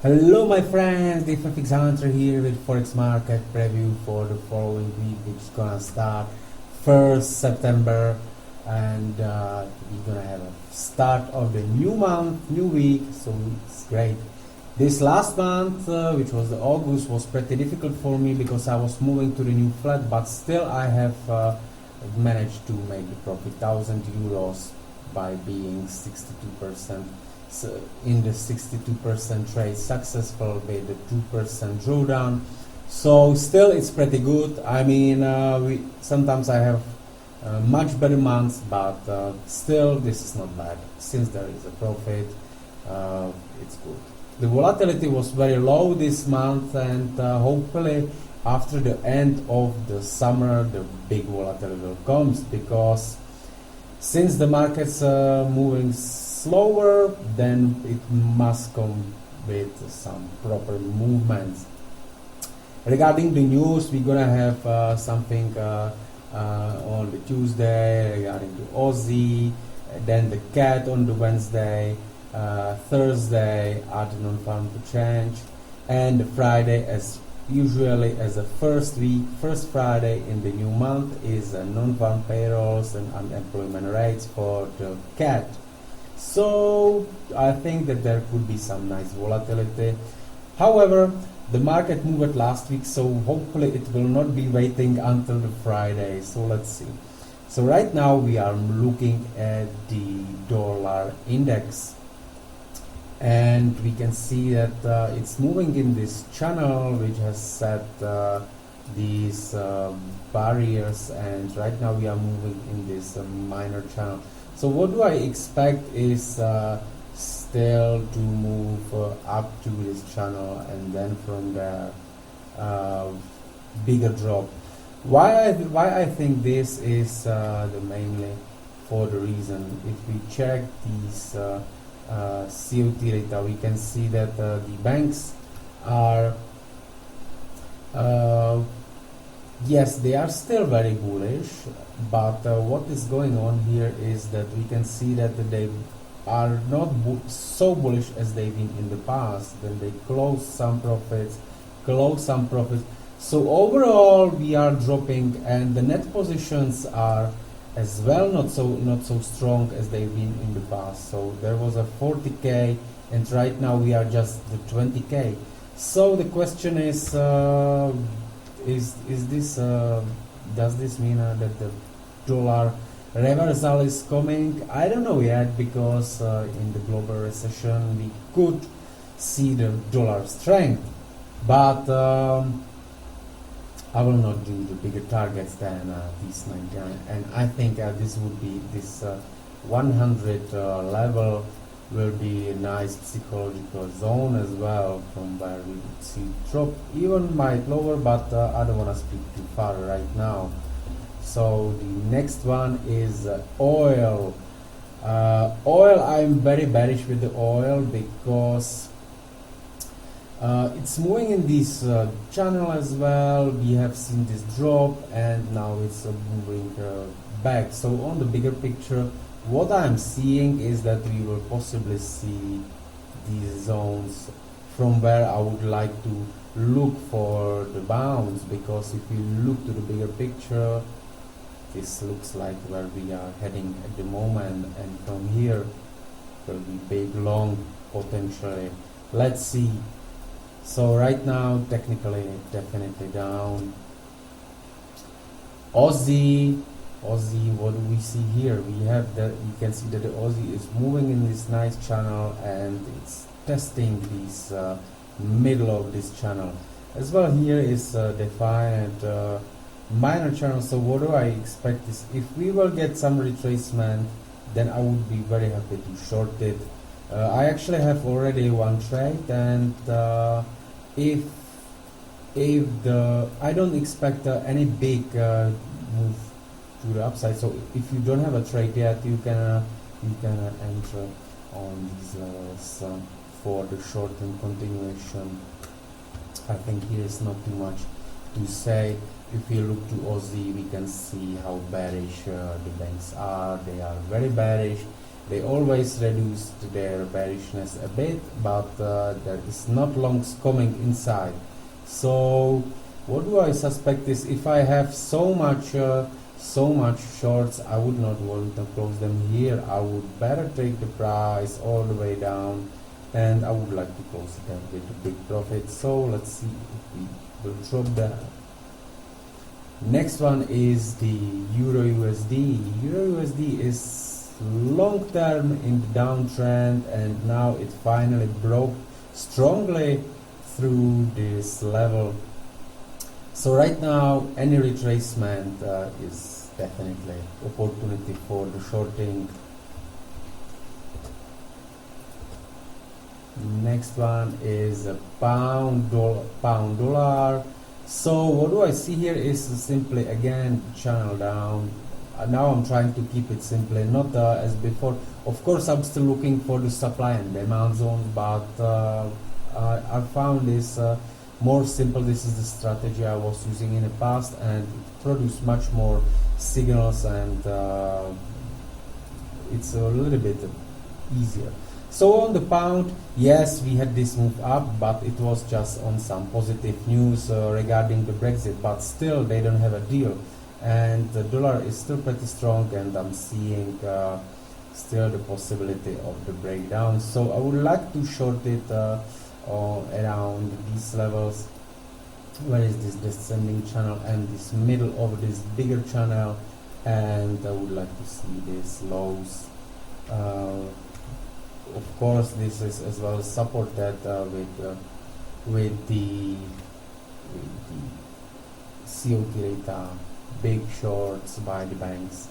Hello my friends, the FX Hunter here with Forex Market preview for the following week, which is gonna start 1st September, and we're gonna have a start of the new month, new week, so it's great. This last month, which was the August, was pretty difficult for me because I was moving to the new flat, but still I have managed to make the profit, €1,000 by being 62%. So in the 62% trade, successful with the 2% drawdown. So still it's pretty good. I mean, sometimes I have much better months, but still this is not bad. Since there is a profit, it's good. The volatility was very low this month, and hopefully after the end of the summer the big volatility will come, because since the markets are moving slower, then it must come with some proper movements. Regarding the news, we're gonna have something on the Tuesday regarding the Aussie, then the CAT on the Wednesday, Thursday are the non-farm to change, and the Friday, as usually as the first Friday in the new month, is non-farm payrolls and unemployment rates for the CAT. So I think that there could be some nice volatility. However, the market moved last week, so hopefully it will not be waiting until the Friday. So let's see. So right now we are looking at the dollar index, and we can see that it's moving in this channel which has set these barriers, and right now we are moving in this minor channel. So what do I expect is still to move up to this channel, and then from there bigger drop. Why I think this is the mainly for the reason, if we check these COT data, we can see that the banks are yes, they are still very bullish, but what is going on here is that we can see that they are not so bullish as they've been in the past. Then they close some profits. So overall we are dropping, and the net positions are as well not so strong as they've been in the past. So there was a 40k, and right now we are just the 20k. So the question is this does this mean that the dollar reversal is coming? I don't know yet, because in the global recession we could see the dollar strength, but I will not do the bigger targets than these 99, and I think this would be this 100 level will be a nice psychological zone as well, from where we would see drop, even might lower, but I don't want to speak too far right now. So the next one is oil. I'm very bearish with the oil, because it's moving in this channel as well. We have seen this drop, and now it's moving back. So on the bigger picture, what I'm seeing is that we will possibly see these zones from where I would like to look for the bounce, because if you look to the bigger picture, this looks like where we are heading at the moment, and from here will be big long potentially. Let's see. So right now technically definitely down. Aussie, what do we see here? We have that, you can see that the Aussie is moving in this nice channel, and it's testing this middle of this channel as well. Here is defined minor channel. So what do I expect is, if we will get some retracement, then I would be very happy to short it. I actually have already one trade, and if I don't expect any big move to the upside. So if you don't have a trade yet, you can enter on these levels for the short-term continuation. I think here is not too much to say. If you look to Aussie, we can see how bearish the banks are. They are very bearish, They always reduced their bearishness a bit, but there is not longs coming inside. So what do I suspect is if I have so much shorts, I would not want to close them here. I would better take the price all the way down, and I would like to close it out with a big profit. So let's see if we will drop that. Next one is the Euro USD. Euro USD is long term in the downtrend, and now it finally broke strongly through this level. So right now any retracement is definitely opportunity for the shorting. Next one is a pound dollar. So what do I see here is simply again channel down. Now I'm trying to keep it simply, not as before. Of course I'm still looking for the supply and demand zone, but I found this more simple. This is the strategy I was using in the past, and it produced much more signals, and it's a little bit easier. So on the pound, yes, we had this move up, but it was just on some positive news regarding the Brexit, but still they don't have a deal, and the dollar is still pretty strong, and I'm seeing still the possibility of the breakdown. So I would like to short it around these levels. Where is this descending channel and this middle of this bigger channel, and I would like to see these lows. Of course this is as well supported with the COT data, big shorts by the banks.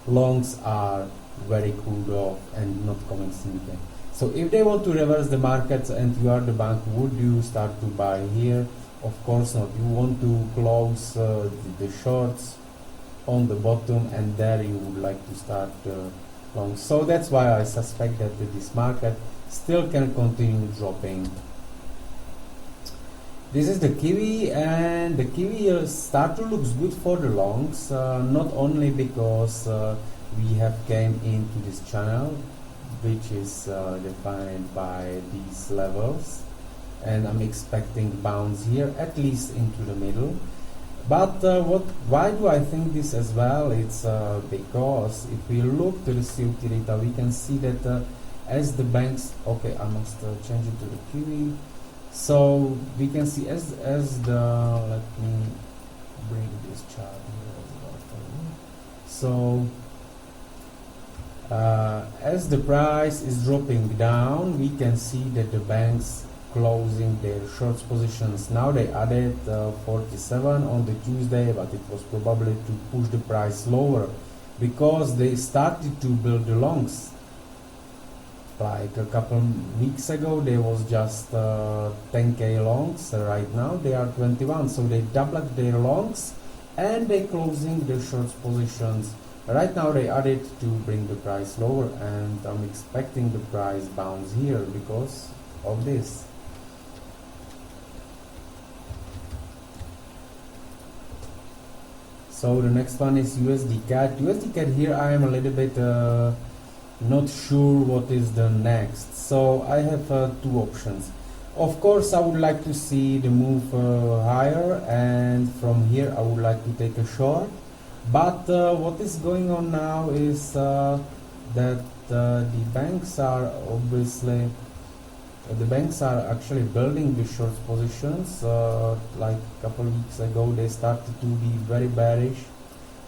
Longs are very cooled off and not coming significant. So if they want to reverse the markets and you are the bank, would you start to buy here? Of course not. You want to close the shorts on the bottom, and there you would like to start long. So that's why I suspect that this market still can continue dropping. This is the Kiwi, and the Kiwi start to looks good for the longs, not only because we have came into this channel, which is defined by these levels, and I'm expecting bounce here at least into the middle. But why do I think this as well? It's because if we look to the COT data, we can see that as the banks, okay, I must change it to the Kiwi. So we can see as the, let me bring this chart here as well for you. So as the price is dropping down, we can see that the banks closing their shorts positions. Now they added 47 on the Tuesday, but it was probably to push the price lower because they started to build the longs. Like a couple weeks ago there was just 10k longs, right now they are 21, so they doubled their longs and they closing their shorts positions. Right now they added to bring the price lower, and I'm expecting the price bounce here because of this. So the next one is USD CAT. USD CAT here I am a little bit not sure what is the next. So I have two options. Of course I would like to see the move higher, and from here I would like to take a short. But what is going on now is that the banks are obviously actually building the short positions. Like a couple of weeks ago they started to be very bearish,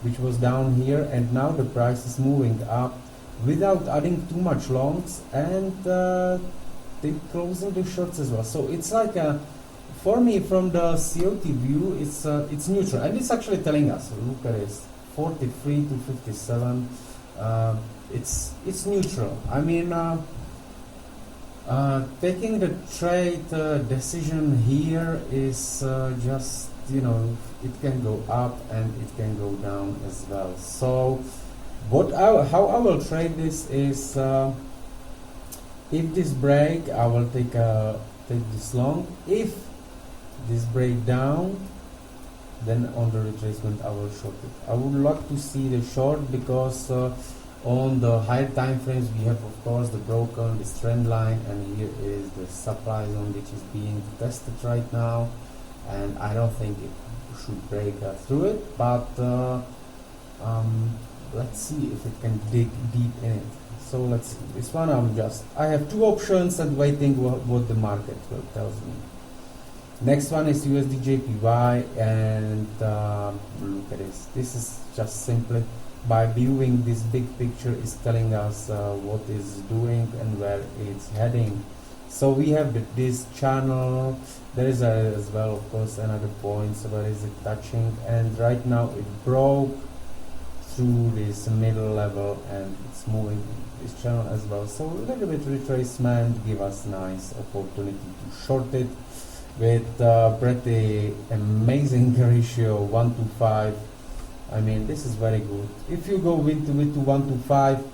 which was down here, and now the price is moving up without adding too much longs, and they're closing the shorts as well. So it's like for me, from the COT view, it's neutral, and it's actually telling us, look at this, 43 to 57. It's neutral. I mean, taking the trade decision here is just, you know, it can go up and it can go down as well. So how I will trade this is, if this break, I will take this long. If this break down, then on the retracement I will short it. I would like to see the short because On the higher time frames, we have of course the broken, this trend line, and here is the supply zone which is being tested right now, and I don't think it should break through it, but let's see if it can dig deep in it. So let's see, this one I have two options and waiting what the market will tell me. Next one is USD JPY, and look at this. This is just simply by viewing this big picture is telling us what is doing and where it's heading. So we have this channel. There is as well of course another point. So where is it touching? And right now it broke through this middle level and it's moving this channel as well. So a little bit retracement give us nice opportunity to short it with pretty amazing ratio 1 to 5. I mean, this is very good. If you go into 1 to 5,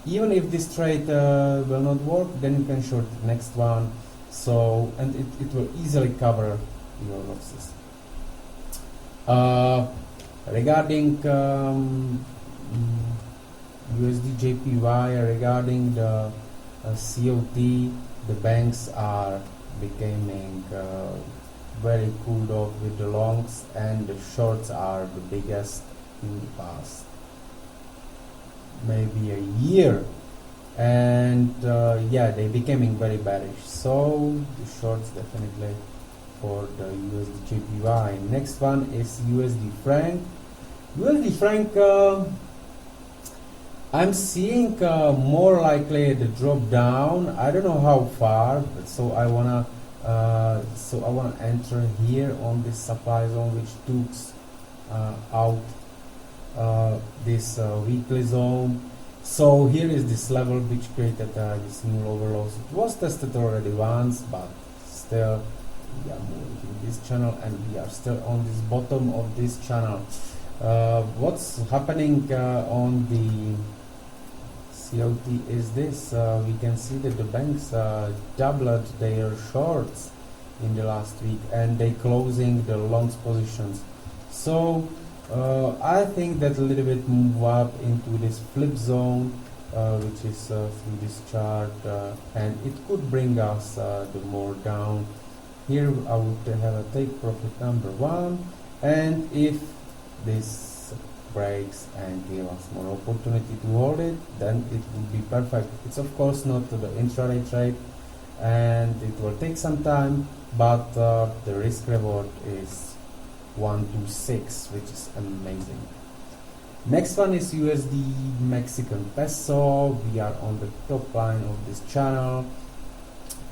even if this trade will not work, then you can short the next one. So, and it will easily cover your losses. Regarding USD JPY, regarding the COT, the banks are becoming very cooled off with the longs, and the shorts are the biggest in the past maybe a year, and yeah, they're becoming very bearish. So the shorts definitely for the USD JPY. Next one is USD franc. USD franc, I'm seeing more likely the drop down. I don't know how far, but so I wanna enter here on this supply zone, which took out this weekly zone. So here is this level which created this new lower lows. It was tested already once, but still we are moving in this channel and we are still on this bottom of this channel. What's happening on the COT is this. We can see that the banks doubled their shorts in the last week and they closing the longs positions. So I think that a little bit move up into this flip zone, which is through this chart, and it could bring us the more down. Here I would have a take profit number 1, and if this breaks and give us more opportunity to hold it, then it would be perfect. It's of course not the intraday trade and it will take some time, but the risk reward is 1 to 6, which is amazing. Next one is USD Mexican peso. We are on the top line of this channel,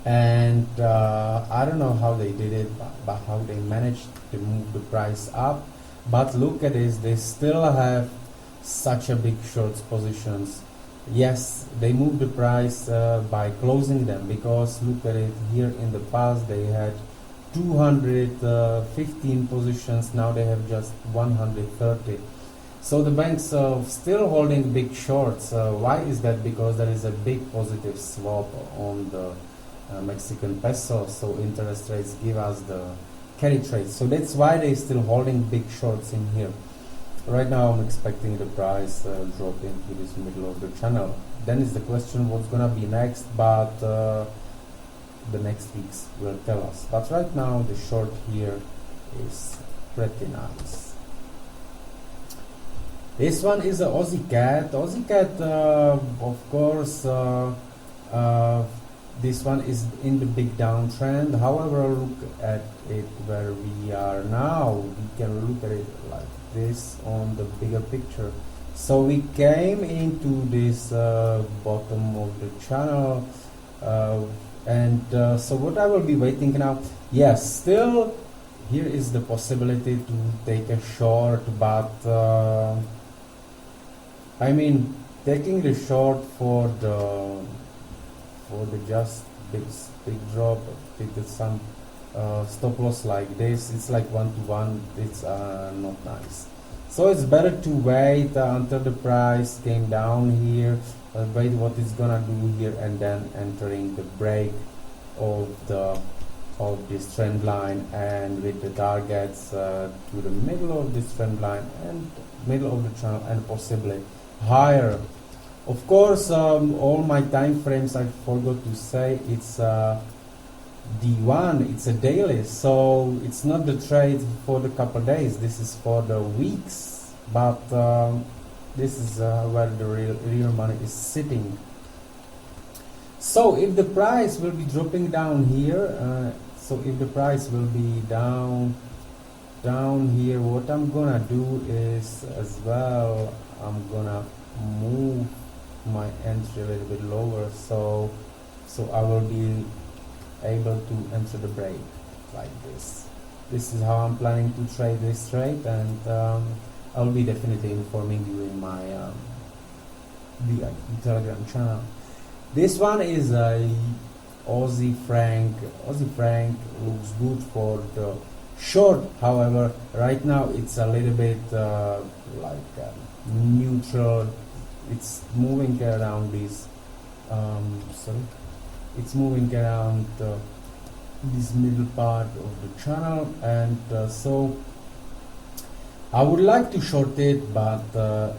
and I don't know how they did it, but how they managed to move the price up. But look at this, they still have such a big shorts positions. Yes, they moved the price by closing them, because look at it, here in the past they had 215 positions, now they have just 130. So the banks are still holding big shorts. Why is that? Because there is a big positive swap on the Mexican peso, so interest rates give us the carry trade. So that's why they're still holding big shorts in here. Right now I'm expecting the price drop into this middle of the channel. Then is the question what's gonna be next, but the next weeks will tell us. But right now the short here is pretty nice. This one is a Aussie Cat. Aussie Cat, of course, this one is in the big downtrend. However, look at it where we are now. We can look at it like this on the bigger picture. So we came into this bottom of the channel, and so what I will be waiting now, yes, still here is the possibility to take a short, but I mean taking the short for the just big drop with some stop loss like this, it's like 1 to 1, it's not nice. So it's better to wait until the price came down here, wait what it's gonna do here, and then entering the break of this trend line, and with the targets to the middle of this trend line and middle of the channel, and possibly higher. Of course, all my time frames I forgot to say, it's D1, it's a daily, so it's not the trade for the couple days, this is for the weeks, but this is where the real money is sitting. So if the price will be dropping down here, so if the price will be down here, what I'm gonna do is as well, I'm gonna move my entry a little bit lower, so I will be able to enter the break like this. This is how I'm planning to trade this trade, and I'll be definitely informing you in my VIP Telegram channel. This one is a Aussie franc. Aussie franc looks good for the short, however right now it's a little bit neutral. It's moving around this it's moving around this middle part of the channel, and so I would like to short it, but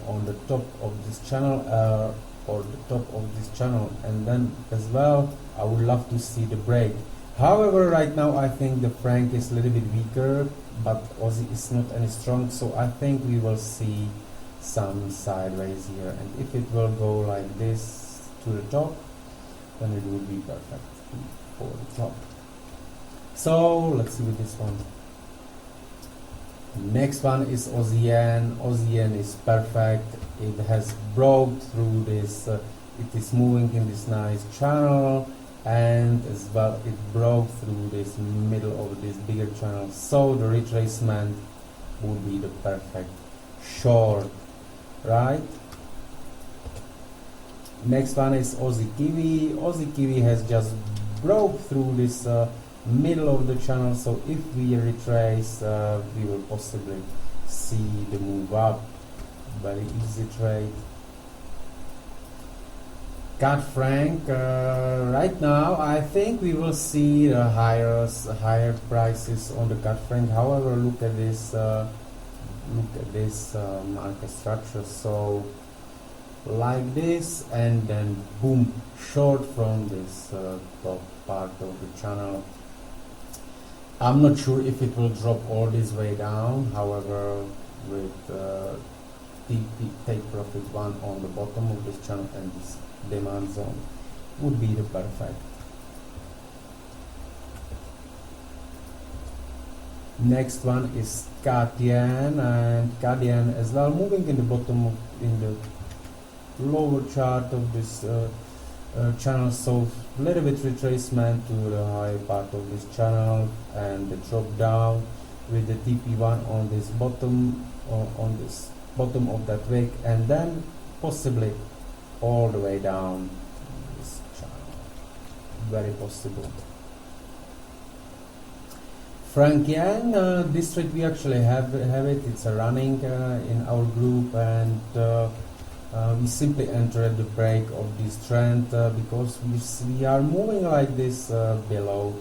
on the top of this channel or the top of this channel, and then as well I would love to see the break. However, right now I think the franc is a little bit weaker, but Aussie is not any strong, so I think we will see some sideways here, and if it will go like this to the top, then it will be perfect for the top. So let's see with this one. Next one is Aussie Yen. Aussie Yen is perfect. It has broke through this, it is moving in this nice channel, and as well it broke through this middle of this bigger channel, so the retracement would be the perfect short, right? Next one is Aussie Kiwi. Aussie Kiwi has just broke through this middle of the channel, so if we retrace, we will possibly see the move up. Very easy trade. COT franc, right now I think we will see the higher prices on the COT franc. However, look at this market structure. So like this, and then boom, short from this top part of the channel. I'm not sure if it will drop all this way down. However, with take profit one on the bottom of this channel, and this demand zone would be the perfect. Next one is COT Yen, and COT Yen as well moving in the bottom of, in the lower chart of this channel, so a little bit retracement to the high part of this channel, and the drop down with the TP1 on this bottom, on this bottom of that wick, and then possibly all the way down this channel. Very possible. Franc Yen, this trade we actually have it. It's a running in our group, and we simply entered the break of this trend because we are moving like this below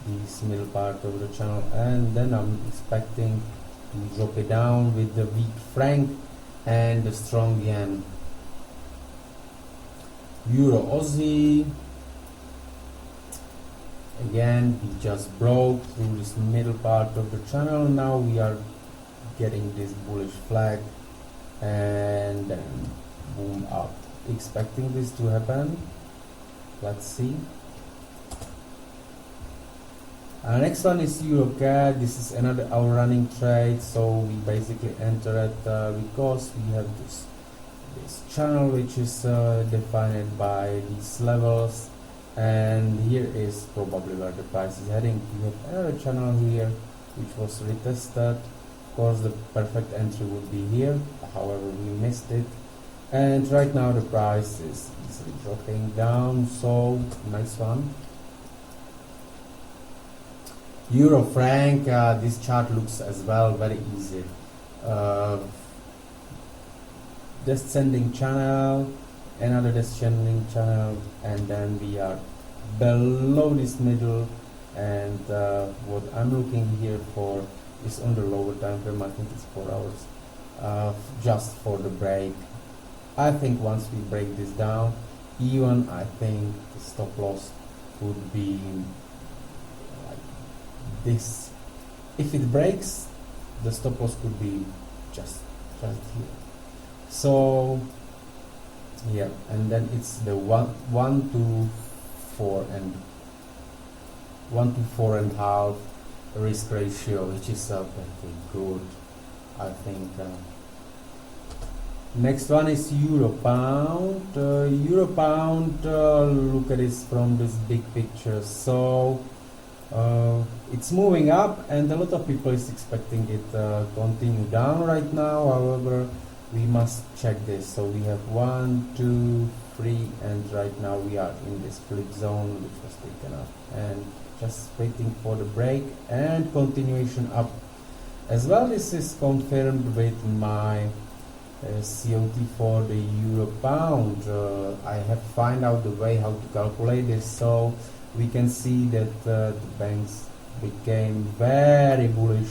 this middle part of the channel, and then I'm expecting to drop it down with the weak franc and the strong yen. Euro Aussie, again we just broke through this middle part of the channel. Now we are getting this bullish flag, and then boom up, expecting this to happen. Let's see. Next one is Euro CAD. This is another our running trade, so we basically enter it because we have this channel which is defined by these levels, and here is probably where the price is heading. We have another channel here which was retested. Of course the perfect entry would be here, however we missed it, and right now the price is easily dropping down, so nice one. Euro franc, this chart looks as well very easy. Descending channel, another descending channel, and then we are below this middle, and what I'm looking here for is on the lower time frame. I think it's 4 hours, just for the break I think once we break this down, even I think the stop loss would be like this. If it breaks, the stop loss could be just right here. So yeah, and then it's the 1 to 4 and 1 to 4.5 risk ratio, which is pretty good, I think. Next one is Euro Pound. Euro Pound, look at this from this big picture. So it's moving up, and a lot of people is expecting it continue down right now. However, we must check this. So we have 1, 2, 3, and right now we are in this flip zone, which was taken up, and just waiting for the break and continuation up as well. This is confirmed with my COT for the Euro Pound. I have find out the way how to calculate this, so we can see that the banks became very bullish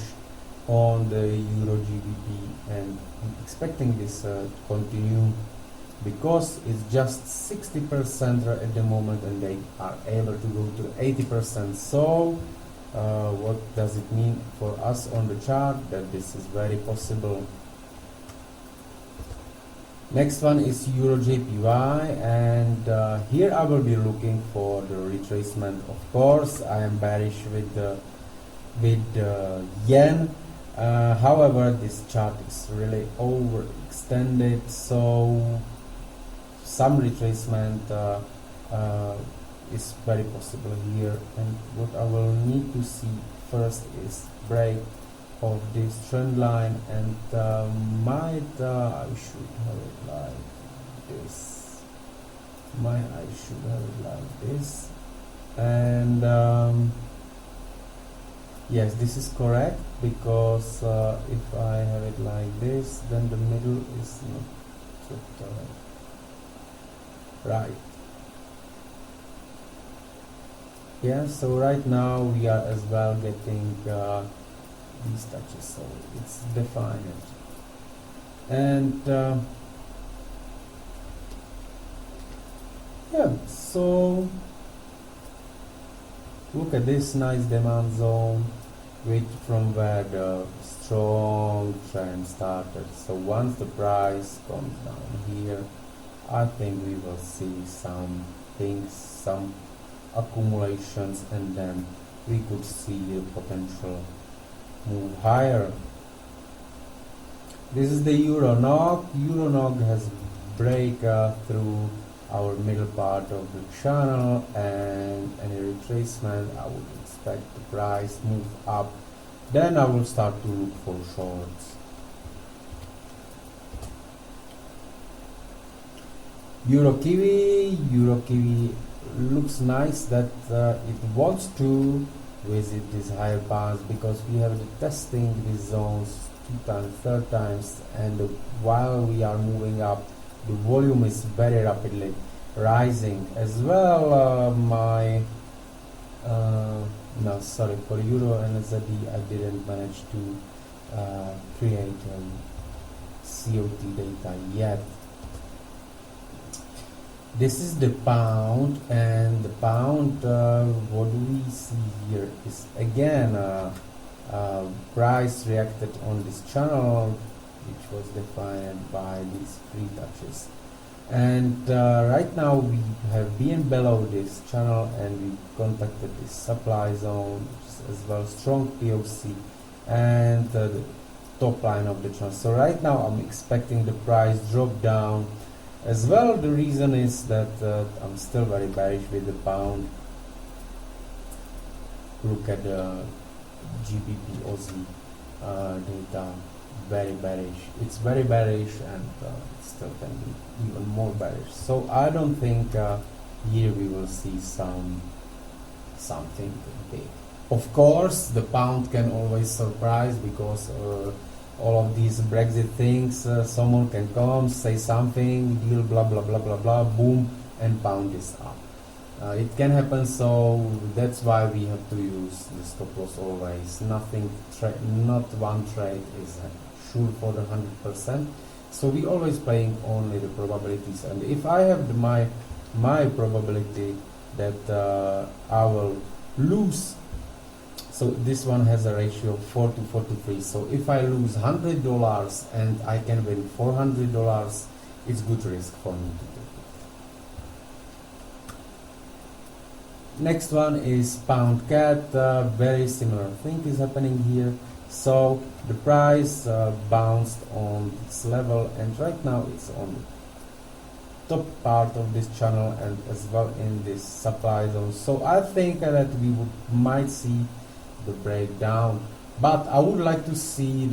on the Euro GBP, and I'm expecting this to continue because it's just 60% at the moment, and they are able to go to 80%. So what does it mean for us on the chart? That this is very possible. Next one is Euro JPY, and here I will be looking for the retracement. Of course, I am bearish with the yen. However, this chart is really overextended, so some retracement is very possible here. And what I will need to see first is break of this trend line, and I should have it like this. I should have it like this, and yes, this is correct, because if I have it like this, then the middle is not totally right. Yeah, so right now we are as well getting these touches, so it's defined. And yeah, so look at this nice demand zone, from where the strong trend started. So once the price comes down here, I think we will see some things, some accumulations, and then we could see a potential move higher. This is the Euro NOK. Euro NOK has break through our middle part of the channel, and any retracement, I would expect the price move up. Then I will start to look for shorts. Euro Kiwi looks nice that it wants to visit these higher paths, because we have the testing these zones 2 times, 3 times, and while we are moving up, the volume is very rapidly rising as well. No, sorry, for Euro and ZD I didn't manage to create COT data yet. This is the pound, and the pound, what do we see here is again price reacted on this channel, which was defined by these 3 touches, and right now we have been below this channel, and we contacted this supply zone, which is as well strong POC, and the top line of the channel. So right now I'm expecting the price drop down as well. The reason is that I'm still very bearish with the pound. Look at the GBP Aussie data, very bearish. It's very bearish, and it still can be even more bearish. So I don't think here we will see something big. Of course, the pound can always surprise, because all of these Brexit things, someone can come, say something, deal, blah blah blah blah blah, boom, and pound is up. It can happen, so that's why we have to use the stop loss always. Not one trade is sure for the 100%. So we always playing only the probabilities, and if I have my probability that I will lose, so this one has a ratio of 4 to 43. So if I lose $100 and I can win $400, it's good risk for me to take it. Next one is pound cat. Very similar thing is happening here. So the price bounced on this level, and right now it's on the top part of this channel and as well in this supply zone. So I think that we might see the breakdown, but I would like to see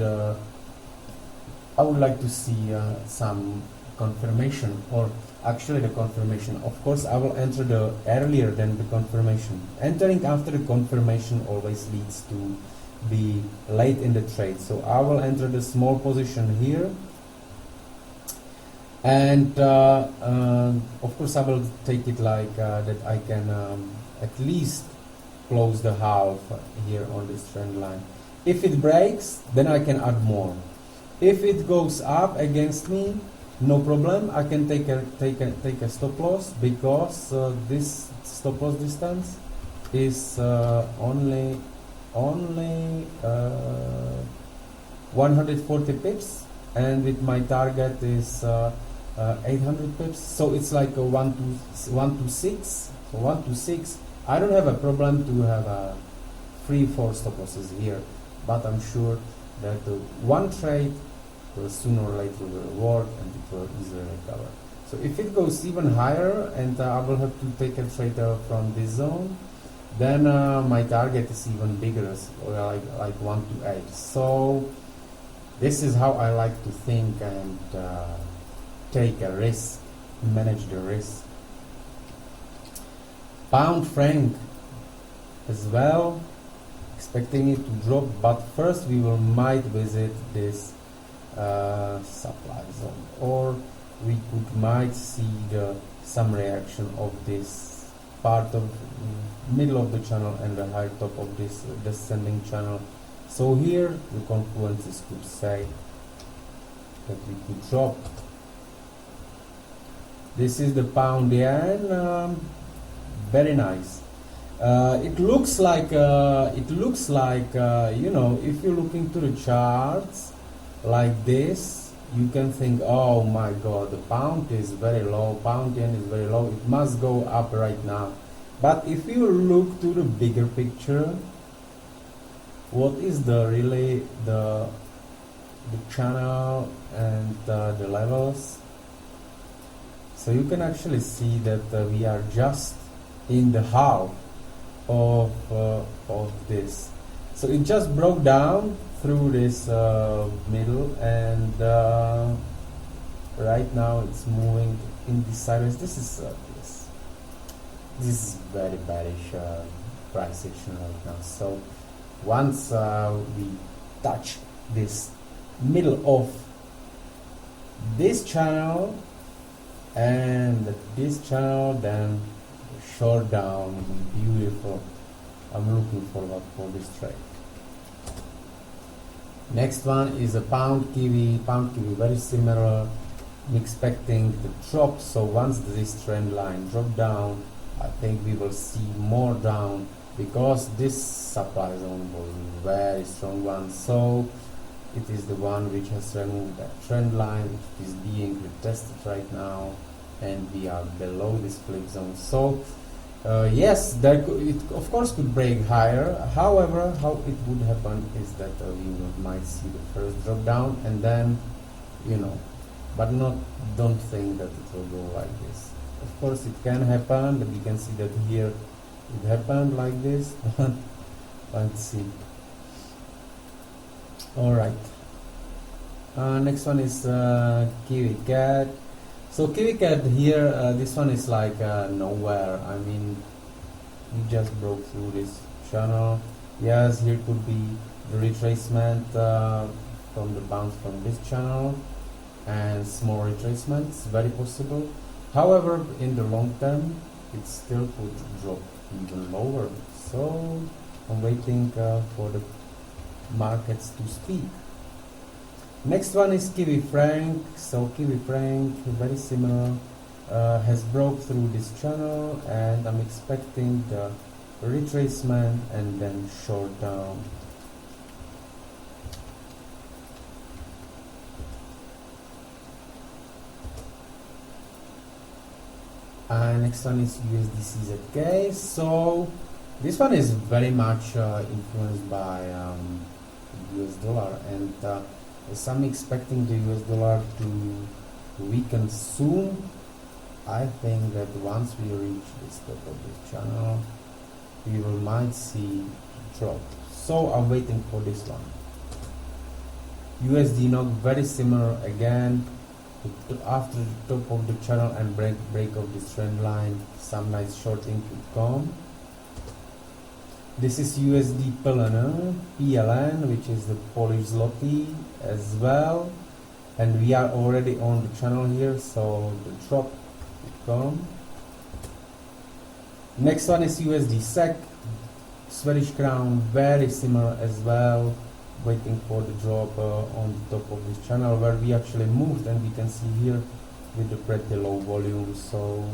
some confirmation, or actually the confirmation. Of course I will enter the earlier than the confirmation. Entering after the confirmation always leads to be late in the trade, so I will enter the small position here, and of course I will take it like that I can at least close the half here on this trend line. If it breaks, then I can add more. If it goes up against me, no problem, I can take a stop loss, because this stop loss distance is only 140 pips, and with my target is 800 pips, so it's like a 1 to 6. So 1 to 6, I don't have a problem to have 3-4 stop losses here, but I'm sure that one trade will sooner or later will work and it will easily recover. So if it goes even higher and I will have to take a trade from this zone, then my target is even bigger, like 1 to 8. So this is how I like to think and take a risk, manage the risk. Pound franc as well, expecting it to drop, but first we might visit this supply zone, or we might see some reaction of this part of middle of the channel and the high top of this descending channel. So here the confluences could say that we could drop. This is the pound yen. Very nice. It looks like you know, if you look into the charts like this, you can think, oh my god, the pound is very low, pound yen is very low, it must go up right now. But if you look to the bigger picture, what is the channel and the levels, so you can actually see that we are just in the half of this. So it just broke down through this middle, and right now it's moving in this sideways. This is very bearish price action right now. So once we touch this middle of this channel and this channel, then short down, beautiful. I'm looking forward for this trade. Next one is a pound kiwi. Pound kiwi very similar. I'm expecting the drop. So once this trend line drop down, I think we will see more down, because this supply zone was a very strong one. So it is the one which has removed that trend line, which is being retested right now, and we are below this flip zone. So yes, it of course could break higher. However, how it would happen is that we might see the first drop down, and then, you know, but don't think that it will go like this. Of course it can happen, but you can see that here it happened like this. Let's see. Alright, next one is kiwi cat. So kiwi cat here, this one is like nowhere. I mean, we just broke through this channel. Yes, here could be the retracement from the bounce from this channel, and small retracements, very possible. However, in the long term, it still could drop even lower. So I'm waiting for the markets to speak. Next one is Kiwi Frank. So Kiwi Frank, very similar, has broke through this channel, and I'm expecting the retracement and then short down. Next one is USDCZK. So this one is very much influenced by US dollar, and so I'm expecting the US dollar to weaken soon. I think that once we reach this top of this channel, we might see drop. So I'm waiting for this one. USD NOK, very similar again. After the top of the channel and break of this trend line, some nice shorting could come. This is USD PLN, which is the Polish zloty as well, and we are already on the channel here, so the drop could come. Next one is USD SEK, Swedish crown, very similar as well. Waiting for the drop on the top of this channel, where we actually moved, and we can see here with the pretty low volume, so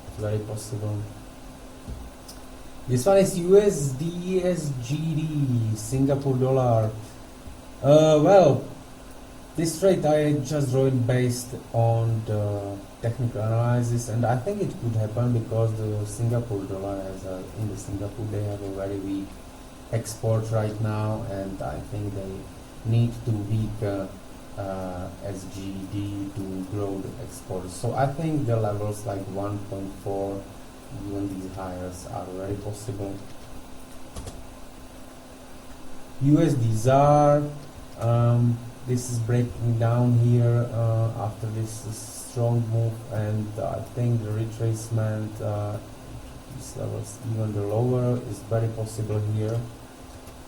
it's very possible. This one is USD SGD, Singapore dollar. Well, this trade I just drew it based on the technical analysis, and I think it could happen because the Singapore dollar has in the Singapore they have a very weak export right now, and I think they need to weak SGD to grow the export. So I think the levels like 1.4, even these highs, are very possible. USD ZAR, this is breaking down here after this strong move, and I think the retracement, these levels, even the lower, is very possible here.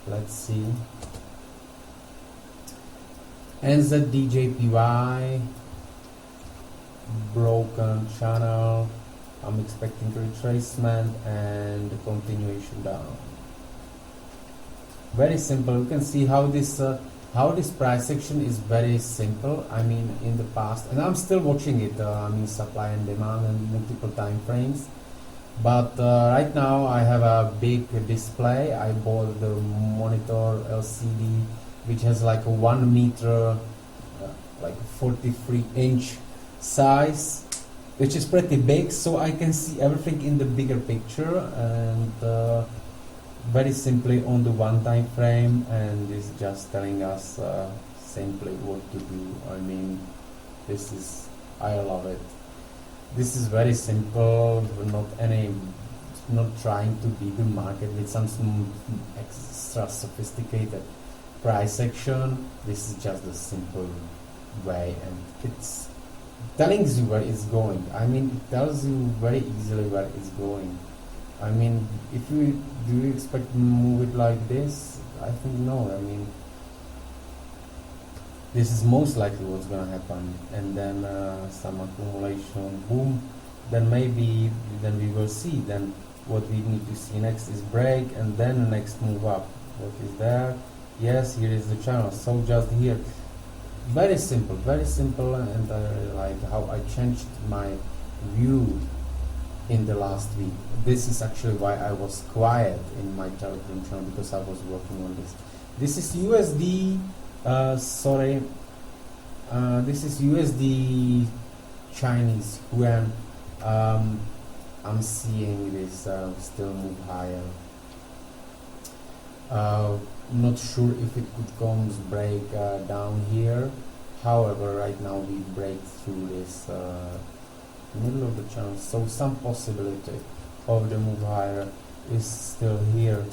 Let's see. NZDJPY, broken channel. I'm expecting retracement and continuation down. Very simple. You can see how this price action is very simple. I mean, in the past, and I'm still watching it. I mean, supply and demand and multiple time frames. But right now I have a big display. I bought the monitor LCD, which has like a 1 meter, like 43-inch size, which is pretty big, so I can see everything in the bigger picture, and very simply on the one time frame, and it's just telling us simply what to do. I mean, I love it. This is very simple, not trying to beat the market with some extra sophisticated price action. This is just a simple way, and it's telling you where it's going. I mean, it tells you very easily where it's going. I mean, do you expect to move it like this? I think no. I mean, this is most likely what's gonna happen, and then some accumulation, boom. Then maybe we will see. Then what we need to see next is break, and then the next move up. What is there? Yes, here is the channel. So just here, very simple, and I really like how I changed my view in the last week. This is actually why I was quiet in my Telegram channel, because I was working on this. This is USD. This is USD Chinese yuan. I'm seeing this still move higher. Not sure if it could come break down here. However, right now we break through this middle of the channel, so some possibility of the move higher is still here.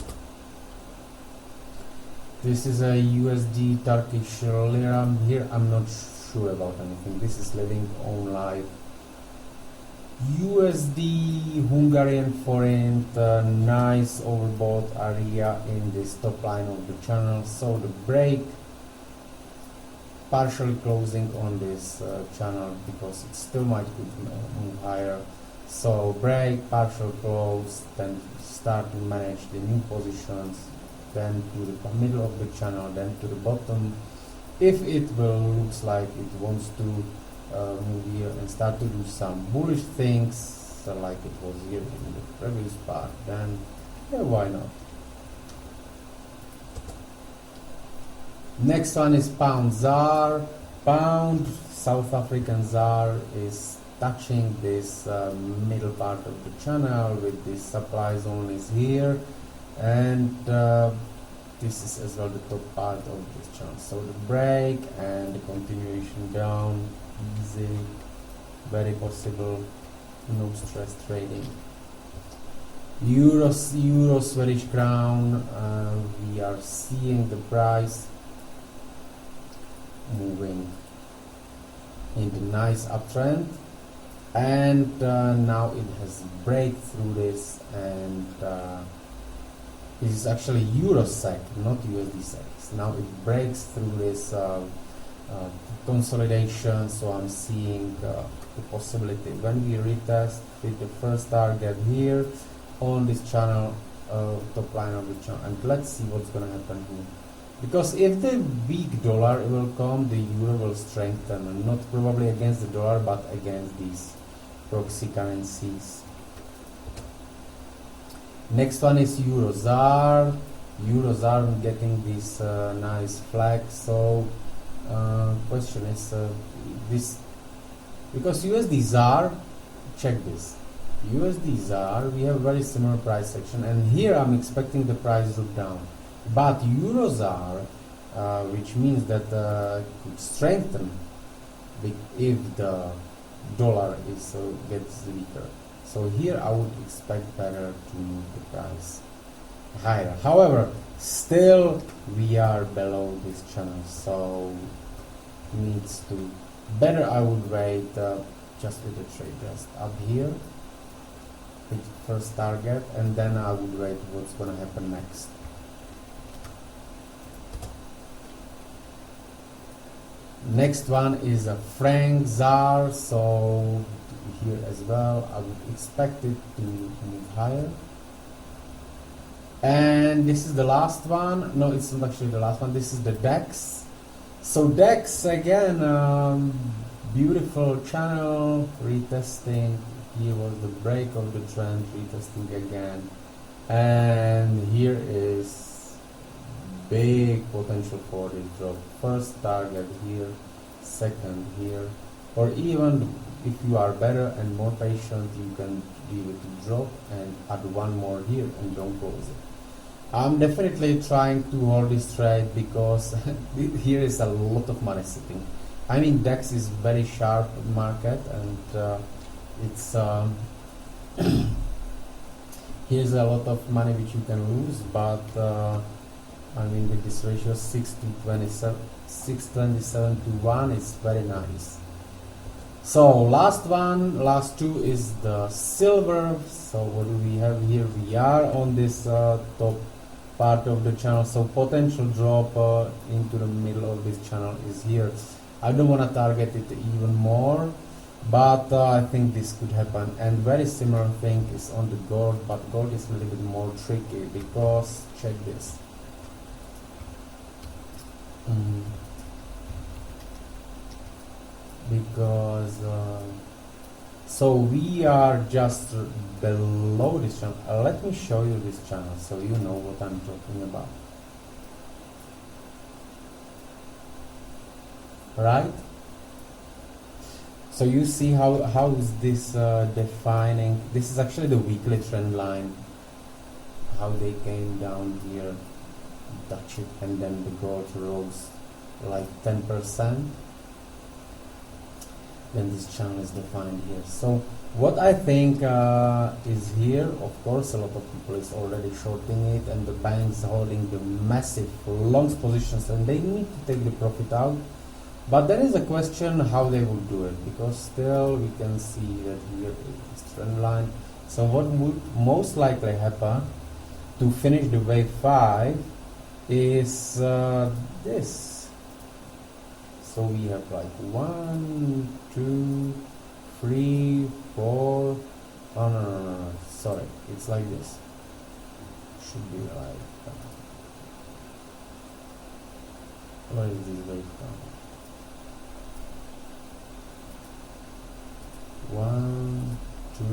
This is a USD Turkish lira. Here I'm not sure about anything. This is living on live. USD Hungarian forint, nice overbought area in this top line of the channel. So the break, partially closing on this channel, because it still might move higher. So break, partial close, then start to manage the new positions, then to the middle of the channel, then to the bottom. if it will looks like it wants to move here and start to do some bullish things, so like it was here in the previous part, then yeah, why not? Next one is pound ZAR. Pound South African ZAR is touching this middle part of the channel with this supply zone is here, and this is as well the top part of this channel. So the break and the continuation down, easy, very possible, no stress trading. Euro Swedish crown, we are seeing the price moving in the nice uptrend, and now it has break through this, and this is actually Euro SEK, not USD SEK. Now it breaks through this consolidation, so I'm seeing the possibility when we retest with the first target here on this channel, top line of the channel, and let's see what's gonna happen here. Because if the weak dollar will come, the euro will strengthen, and not probably against the dollar, but against these proxy currencies. Next one is Euro ZAR. Euro ZAR getting this nice flag. So question is this, because USD ZAR, check this. USD ZAR, we have very similar price action, and here I'm expecting the price to look down. But Euro ZAR, which means that could strengthen if the dollar is gets weaker. So here I would expect better to move the price higher. However, still we are below this channel, so needs to better. I would wait just with the trade just up here with first target, and then I would wait what's gonna happen next. Next one is a franc ZAR, so here as well I would expect it to move higher. And this is the last one. No, it's not actually the last one. This is the DEX. So DEX again, beautiful channel, retesting. Here was the break of the trend, retesting again, and here is big potential for this drop. First target here, second here, or even if you are better and more patient, you can leave it to drop and add one more here and don't close it. I'm definitely trying to hold this trade because here is a lot of money sitting. I mean, DEX is very sharp market, and it's here's a lot of money which you can lose, but I mean, with this ratio 627 to 1, it's very nice. So last two is the silver. So what do we have here? We are on this top part of the channel, so potential drop into the middle of this channel is here. I don't want to target it even more, but I think this could happen. And very similar thing is on the gold, but gold is a little bit more tricky because check this. Because so we are just below this channel. Let me show you this channel so you know what I'm talking about. Right? So you see how is this defining? This is actually the weekly trend line. How they came down here, touch it, and then the gold rose like 10%. Then this channel is defined here. So what I think is here, of course, a lot of people is already shorting it, and the banks holding the massive longs positions, and they need to take the profit out. But there is a question how they will do it, because still we can see that here is trend line. So what would most likely happen to finish the wave 5 is this. So we have like 1, 2, 3, 4. Oh no, sorry, it's like this. Should be like Where is this wave coming? 1, 2,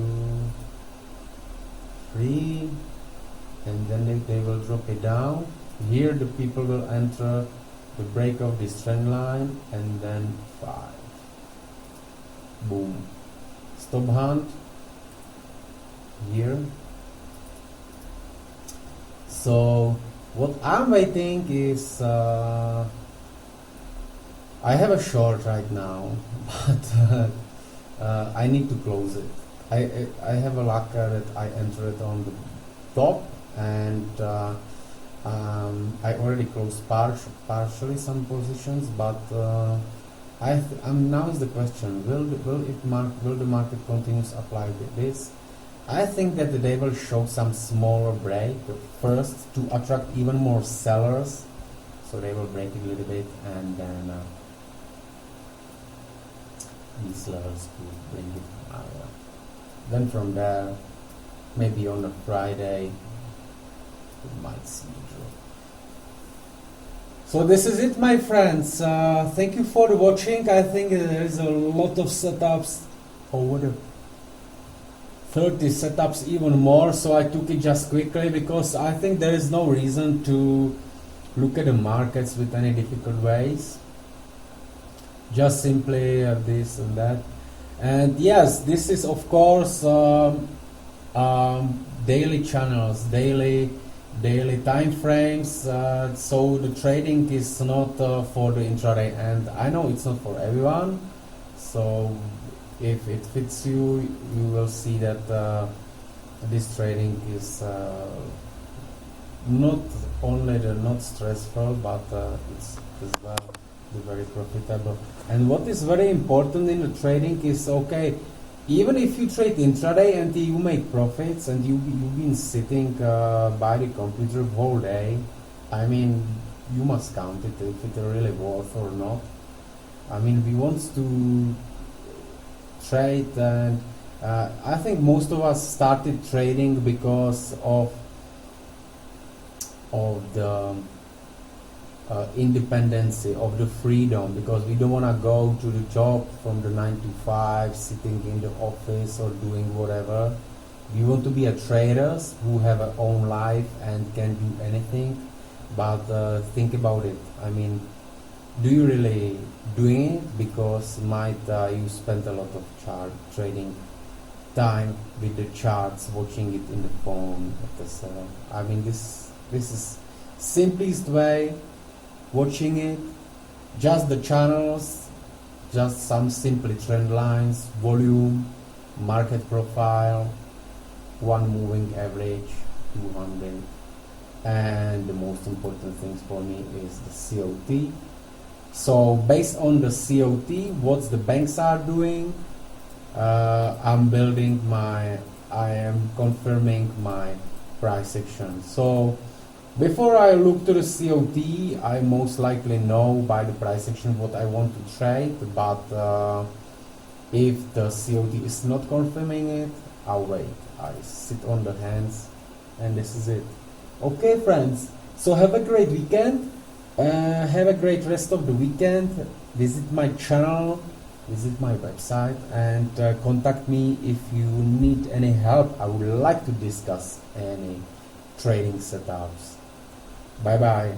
3, and then they will drop it down. Here the people will enter the break of this trend line, and then 5. Boom. Stop hunt here. So what I'm waiting is I have a short right now, but I need to close it. I have a luck that I entered on the top, and I already closed partially some positions, but now is the question: will the market continue to apply this? I think that they will show some smaller break first to attract even more sellers, so they will break it a little bit, and then these levels could bring it higher. Then from there, maybe on a Friday, we might see a drop. So this is it, my friends. Thank you for watching. I think there is a lot of setups, over the 30 setups, even more. So I took it just quickly because I think there is no reason to look at the markets with any difficult ways. Just simply this and that. And yes, this is of course daily channels, daily time frames. So the trading is not for the intraday, and I know it's not for everyone. So if it fits you, you will see that this trading is not only not stressful, but it's as well very profitable. And what is very important in the trading is, okay, even if you trade intraday and you make profits and you've been sitting by the computer whole day, I mean, you must count it if it's really worth or not. I mean, we want to trade, and I think most of us started trading because of the independency, of the freedom, because we don't want to go to the job from the 9 to 5, sitting in the office or doing whatever. We want to be a traders who have a own life and can do anything. But think about it. I mean, do you really doing it because might you spend a lot of trading time with the charts, watching it in the phone, etc. I mean, this is simplest way. Watching it, just the channels, just some simple trend lines, volume, market profile, one moving average, 200, and the most important things for me is the COT. So based on the COT, what the banks are doing, I am confirming my price action. So before I look to the COT, I most likely know by the price action what I want to trade, but if the COT is not confirming it, I'll wait. I sit on the hands, and this is it. Okay, friends, so have a great weekend, have a great rest of the weekend. Visit my channel, visit my website, and contact me if you need any help. I would like to discuss any trading setups. Bye bye.